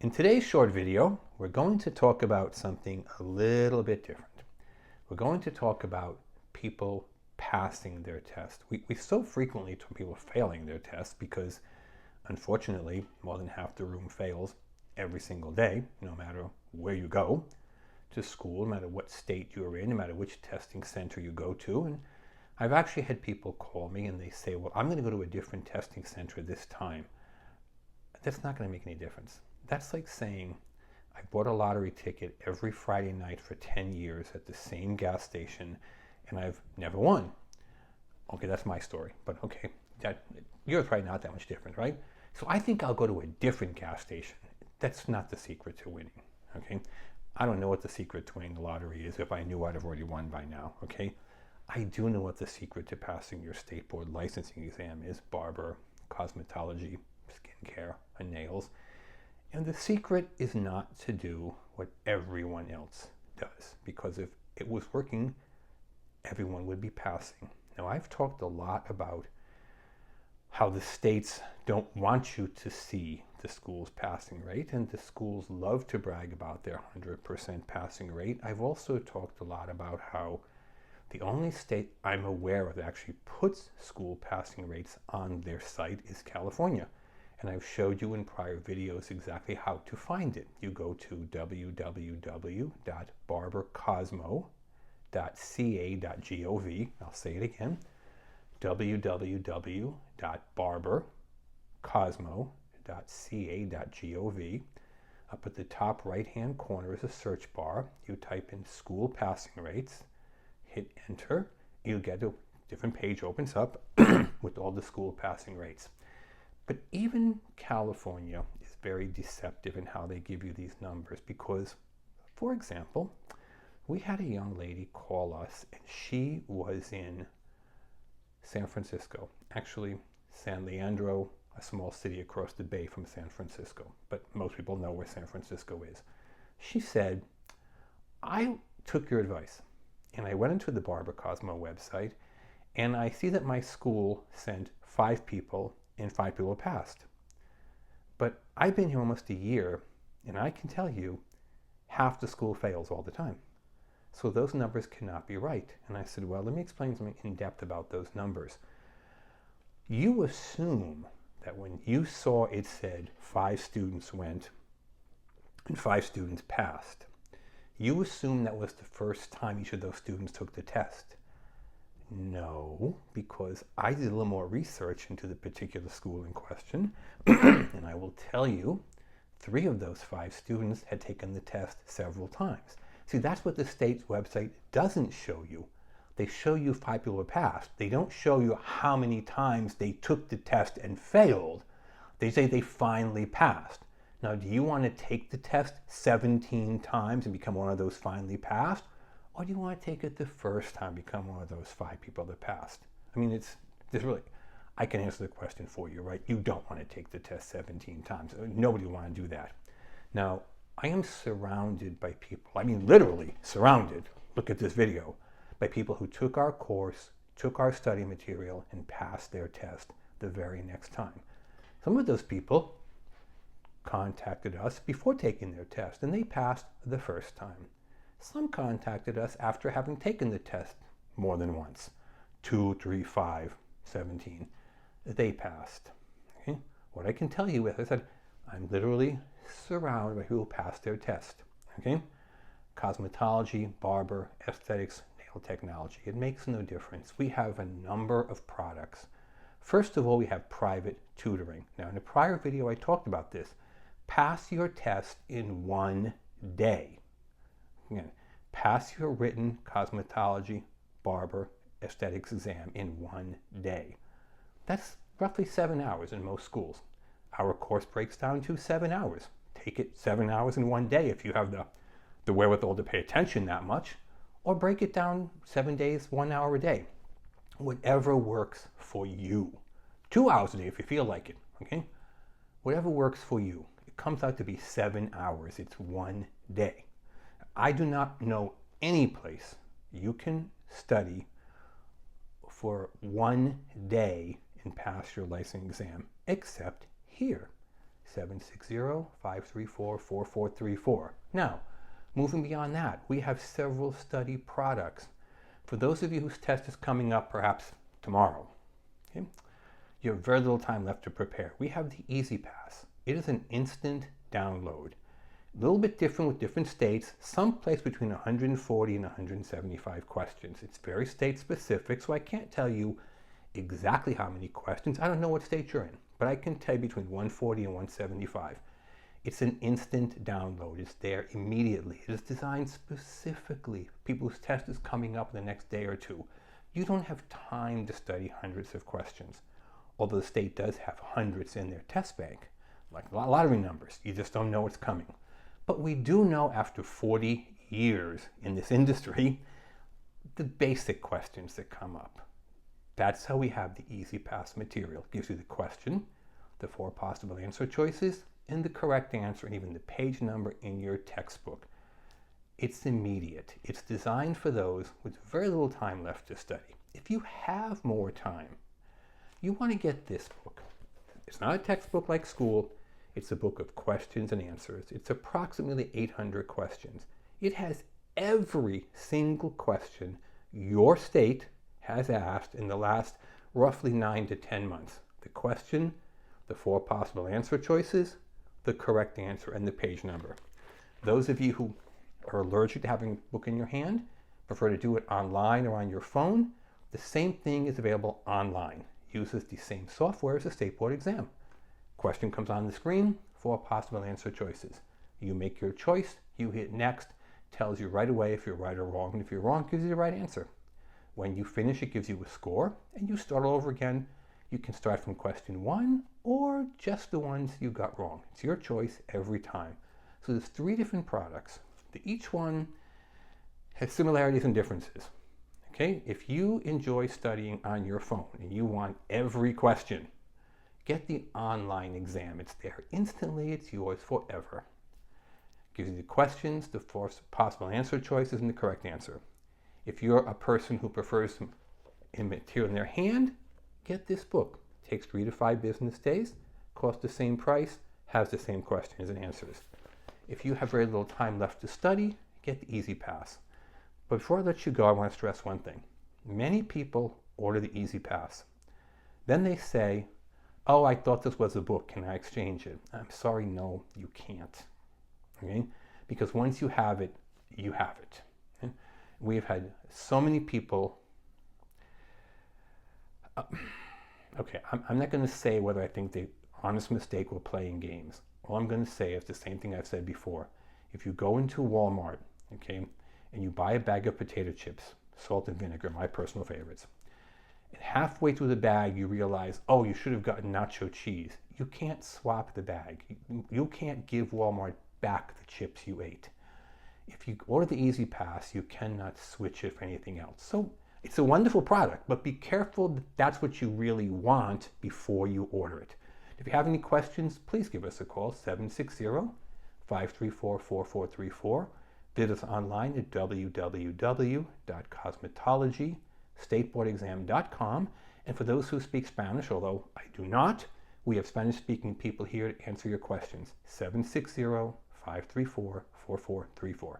In today's short video, we're going to talk about something a little bit different. We're going to talk about people passing their test. We so frequently talk about people failing their test because, unfortunately, more than half the room fails every single day, no matter where you go to school, no matter what state you're in, no matter which testing center you go to. And I've actually had people call me and they say, well, I'm going to go to a different testing center this time. That's not going to make any difference. That's like saying I bought a lottery ticket every Friday night for 10 years at the same gas station and I've never won. Okay, that's my story, but okay, yours probably not that much different, right? So I think I'll go to a different gas station. That's not the secret to winning, okay? I don't know what the secret to winning the lottery is. If I knew, I'd have already won by now, okay? I do know what the secret to passing your state board licensing exam is: Barber, Cosmetology, skincare, and nails. And the secret is not to do what everyone else does, because if it was working, everyone would be passing. Now, I've talked a lot about how the states don't want you to see the school's passing rate, and the schools love to brag about their 100% passing rate. I've also talked a lot about how the only state I'm aware of that actually puts school passing rates on their site is California. And I've showed you in prior videos exactly how to find it. You go to www.barbercosmo.ca.gov. I'll say it again: www.barbercosmo.ca.gov. Up at the top right-hand corner is a search bar. You type in school passing rates, hit enter. You'll get a different page opens up with all the school passing rates. But even California is very deceptive in how they give you these numbers because, for example, we had a young lady call us and she was in San Francisco, actually San Leandro, a small city across the bay from San Francisco, but most people know where San Francisco is. She said, I took your advice and I went into the Barber Cosmo website and I see that my school sent 5 people and 5 people passed. But I've been here almost a year and I can tell you half the school fails all the time. So those numbers cannot be right. And I said, well, let me explain something in depth about those numbers. You assume that when you saw it said 5 students went and 5 students passed, you assume that was the first time each of those students took the test. No, because I did a little more research into the particular school in question, and I will tell you, 3 of those 5 students had taken the test several times. See, that's what the state's website doesn't show you. They show you 5 people have passed. They don't show you how many times they took the test and failed. They say they finally passed. Now, do you want to take the test 17 times and become one of those finally passed? Or do you want to take it the first time, become one of those 5 people that passed? I mean, I can answer the question for you, right? You don't want to take the test 17 times. Nobody will want to do that. Now, I am surrounded by people, I mean literally surrounded, look at this video, by people who took our course, took our study material, and passed their test the very next time. Some of those people contacted us before taking their test, and they passed the first time. Some contacted us after having taken the test more than once. 2, 3, 5, 17. They passed. Okay? What I can tell you, as I said, I'm literally surrounded by people who passed their test. Okay? Cosmetology, barber, aesthetics, nail technology. It makes no difference. We have a number of products. First of all, we have private tutoring. Now, in a prior video, I talked about this. Pass your test in 1 day. Again, pass your written cosmetology, barber, aesthetics exam in 1 day. That's roughly 7 hours in most schools. Our course breaks down to 7 hours. Take it 7 hours in 1 day if you have the wherewithal to pay attention that much, or break it down 7 days, 1 hour a day. Whatever works for you. 2 hours a day if you feel like it, okay? Whatever works for you. It comes out to be 7 hours. It's 1 day. I do not know any place you can study for 1 day and pass your licensing exam except here. 760-534-4434. Now, moving beyond that, we have several study products. For those of you whose test is coming up perhaps tomorrow, okay, you have very little time left to prepare. We have the Easy Pass. It is an instant download. A little bit different with different states, someplace between 140 and 175 questions. It's very state specific, so I can't tell you exactly how many questions. I don't know what state you're in, but I can tell you between 140 and 175. It's an instant download. It's there immediately. It is designed specifically for people whose test is coming up in the next day or two. You don't have time to study hundreds of questions, although the state does have hundreds in their test bank, like lottery numbers. You just don't know what's coming. But we do know after 40 years in this industry, the basic questions that come up. That's how we have the Easy Pass material. It gives you the question, the 4 possible answer choices, and the correct answer, and even the page number in your textbook. It's immediate. It's designed for those with very little time left to study. If you have more time, you want to get this book. It's not a textbook like school. It's a book of questions and answers. It's approximately 800 questions. It has every single question your state has asked in the last roughly 9 to 10 months. The question, the 4 possible answer choices, the correct answer, and the page number. Those of you who are allergic to having a book in your hand, prefer to do it online or on your phone, the same thing is available online. Uses the same software as a state board exam. Question comes on the screen, 4 possible answer choices. You make your choice, you hit next, tells you right away if you're right or wrong, and if you're wrong, it gives you the right answer. When you finish, it gives you a score, and you start all over again. You can start from question 1 or just the ones you got wrong. It's your choice every time. So there's 3 different products. Each one has similarities and differences. Okay, if you enjoy studying on your phone and you want every question, get the online exam. It's there instantly. It's yours forever. Gives you the questions, the 4 possible answer choices, and the correct answer. If you're a person who prefers some material in their hand, get this book. It takes 3 to 5 business days, costs the same price, has the same questions and answers. If you have very little time left to study, get the Easy Pass. But before I let you go, I want to stress one thing. Many people order the Easy Pass. Then they say, oh, I thought this was a book. Can I exchange it? I'm sorry, no, you can't. Okay? Because once you have it, you have it. Okay? We've had so many people. Okay, I'm not going to say whether I think the honest mistake were playing games. All I'm going to say is the same thing I've said before. If you go into Walmart, okay, and you buy a bag of potato chips, salt and vinegar, my personal favorites, and halfway through the bag you realize, oh, you should have gotten nacho cheese. You can't swap the bag. You can't give Walmart back the chips you ate. If you order the Easy Pass, you cannot switch it for anything else. So it's a wonderful product, but be careful that that's what you really want before you order it. If you have any questions, please give us a call, 760-534-4434. Visit us online at www.cosmetologystateboardexam.com. And for those who speak Spanish, although I do not, we have Spanish-speaking people here to answer your questions. 760-534-4434.